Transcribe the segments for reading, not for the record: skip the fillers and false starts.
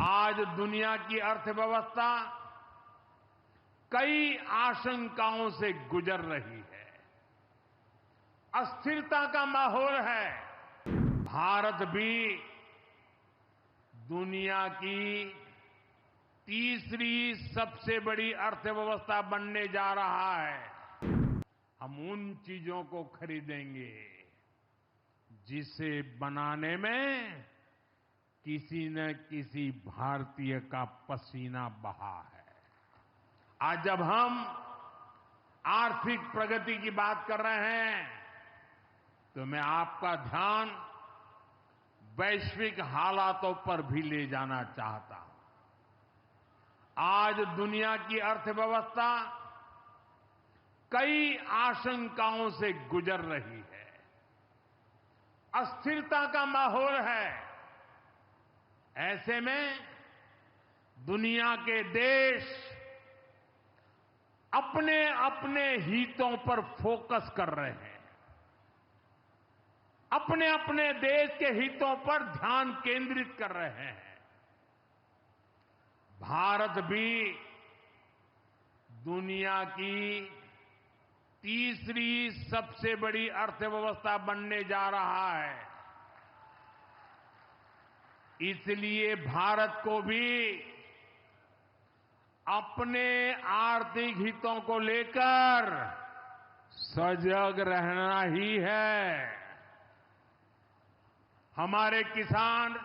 आज दुनिया की अर्थव्यवस्था कई आशंकाओं से गुजर रही है। अस्थिरता का माहौल है। भारत भी दुनिया की तीसरी सबसे बड़ी अर्थव्यवस्था बनने जा रहा है। हम उन चीजों को खरीदेंगे जिसे बनाने में किसी न किसी भारतीय का पसीना बहा है। आज जब हम आर्थिक प्रगति की बात कर रहे हैं तो मैं आपका ध्यान वैश्विक हालातों पर भी ले जाना चाहता हूं। आज दुनिया की अर्थव्यवस्था कई आशंकाओं से गुजर रही है। अस्थिरता का माहौल है। ऐसे में दुनिया के देश अपने अपने हितों पर फोकस कर रहे हैं। अपने अपने देश के हितों पर ध्यान केंद्रित कर रहे हैं। भारत भी दुनिया की तीसरी सबसे बड़ी अर्थव्यवस्था बनने जा रहा है। इसलिए भारत को भी अपने आर्थिक हितों को लेकर सजग रहना ही है। हमारे किसान,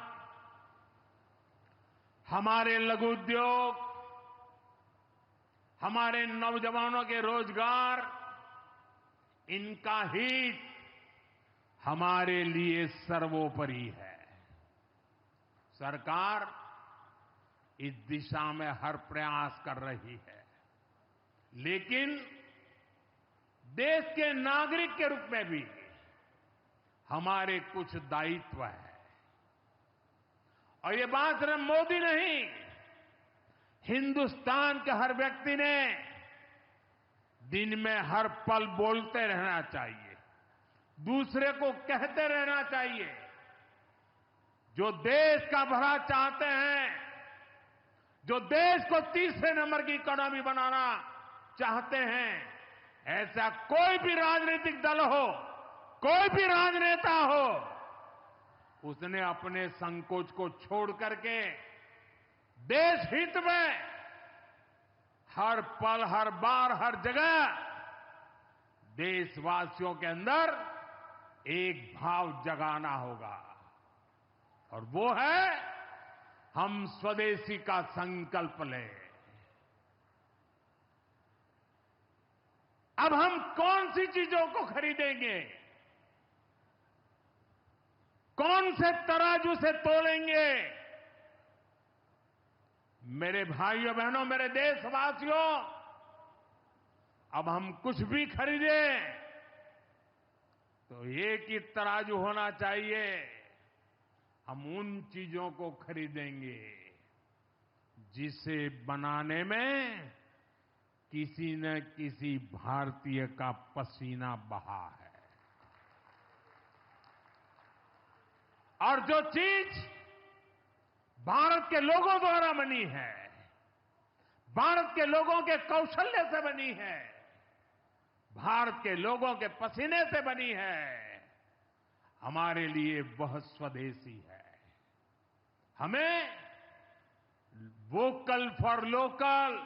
हमारे लघु उद्योग, हमारे नौजवानों के रोजगार, इनका हित हमारे लिए सर्वोपरि है। सरकार इस दिशा में हर प्रयास कर रही है, लेकिन देश के नागरिक के रूप में भी हमारे कुछ दायित्व है। और ये बात सिर्फ मोदी नहीं, हिंदुस्तान के हर व्यक्ति ने दिन में हर पल बोलते रहना चाहिए, दूसरे को कहते रहना चाहिए। जो देश का भला चाहते हैं, जो देश को तीसरे नंबर की इकोनॉमी बनाना चाहते हैं, ऐसा कोई भी राजनीतिक दल हो, कोई भी राजनेता हो, उसने अपने संकोच को छोड़ करके देश हित में हर पल, हर बार, हर जगह देशवासियों के अंदर एक भाव जगाना होगा, और वो है हम स्वदेशी का संकल्प लें। अब हम कौन सी चीजों को खरीदेंगे, कौन से तराजू से तोलेंगे? मेरे भाइयों बहनों, मेरे देशवासियों, अब हम कुछ भी खरीदें तो एक ही तराजू होना चाहिए। हम उन चीजों को खरीदेंगे जिसे बनाने में किसी न किसी भारतीय का पसीना बहा है। और जो चीज भारत के लोगों द्वारा बनी है, भारत के लोगों के कौशल्य से बनी है, भारत के लोगों के पसीने से बनी है, हमारे लिए वह स्वदेशी है। हमें vocal for local,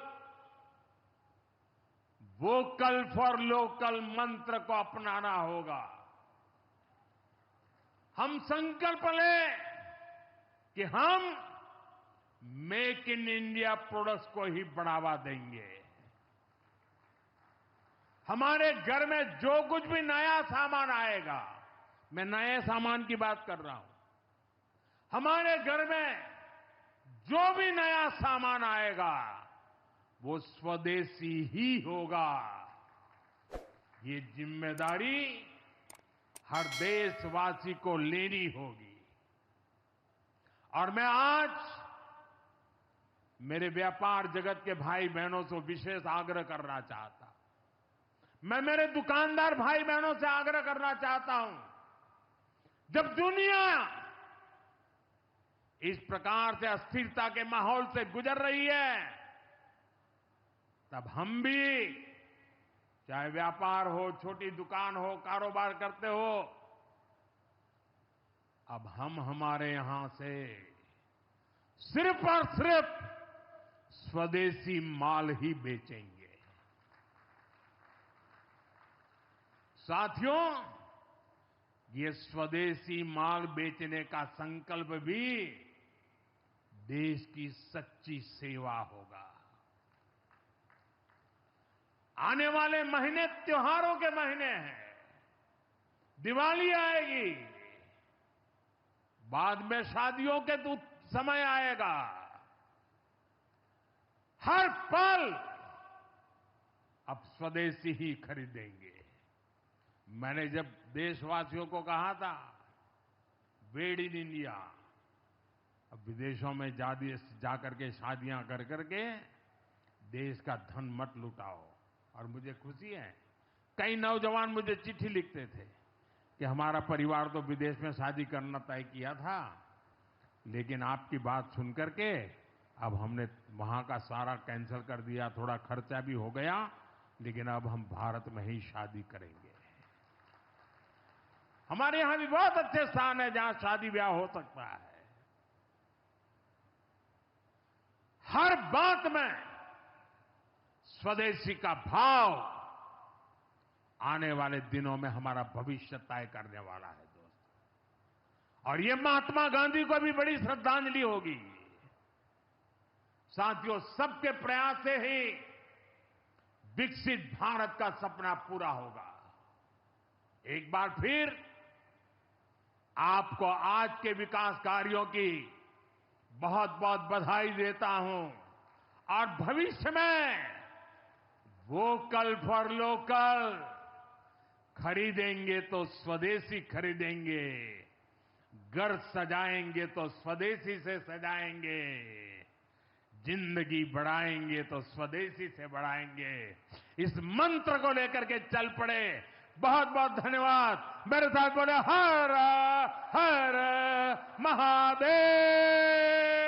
vocal for local मंत्र को अपनाना होगा। हम संकल्प लें कि हम मेक इन इंडिया प्रोडक्ट्स को ही बढ़ावा देंगे। हमारे घर में जो कुछ भी नया सामान आएगा, मैं नए सामान की बात कर रहा हूं, हमारे घर में जो भी नया सामान आएगा वो स्वदेशी ही होगा। ये जिम्मेदारी हर देशवासी को लेनी होगी। और मैं आज मेरे व्यापार जगत के भाई बहनों से विशेष आग्रह करना चाहता हूं। मैं मेरे दुकानदार भाई बहनों से आग्रह करना चाहता हूं, जब दुनिया इस प्रकार से अस्थिरता के माहौल से गुजर रही है, तब हम भी, चाहे व्यापार हो, छोटी दुकान हो, कारोबार करते हो, अब हम हमारे यहां से सिर्फ और सिर्फ स्वदेशी माल ही बेचेंगे। साथियों, ये स्वदेशी माल बेचने का संकल्प भी देश की सच्ची सेवा होगा। आने वाले महीने त्योहारों के महीने हैं, दिवाली आएगी, बाद में शादियों के समय आएगा। हर पल अब स्वदेशी ही खरीदेंगे। मैंने जब देशवासियों को कहा था मेड इन इंडिया, अब विदेशों में जाकर के शादियां कर करके देश का धन मत लुटाओ। और मुझे खुशी है, कई नौजवान मुझे चिट्ठी लिखते थे कि हमारा परिवार तो विदेश में शादी करना तय किया था, लेकिन आपकी बात सुनकर के अब हमने वहां का सारा कैंसिल कर दिया, थोड़ा खर्चा भी हो गया, लेकिन अब हम भारत में ही शादी करेंगे। हमारे यहां भी बहुत अच्छे स्थान है जहां शादी ब्याह हो सकता है। हर बात में स्वदेशी का भाव आने वाले दिनों में हमारा भविष्य तय करने वाला है दोस्तों। और ये महात्मा गांधी को भी बड़ी श्रद्धांजलि होगी। साथियों, सबके प्रयास से ही विकसित भारत का सपना पूरा होगा। एक बार फिर आपको आज के विकास कार्यों की बहुत बहुत बधाई देता हूं और भविष्य में वोकल फॉर लोकल, खरीदेंगे तो स्वदेशी खरीदेंगे, घर सजाएंगे तो स्वदेशी से सजाएंगे, जिंदगी बढ़ाएंगे तो स्वदेशी से बढ़ाएंगे। इस मंत्र को लेकर के चल पड़े। बहुत बहुत धन्यवाद। मेरे साथ बोले हर हर महादेव।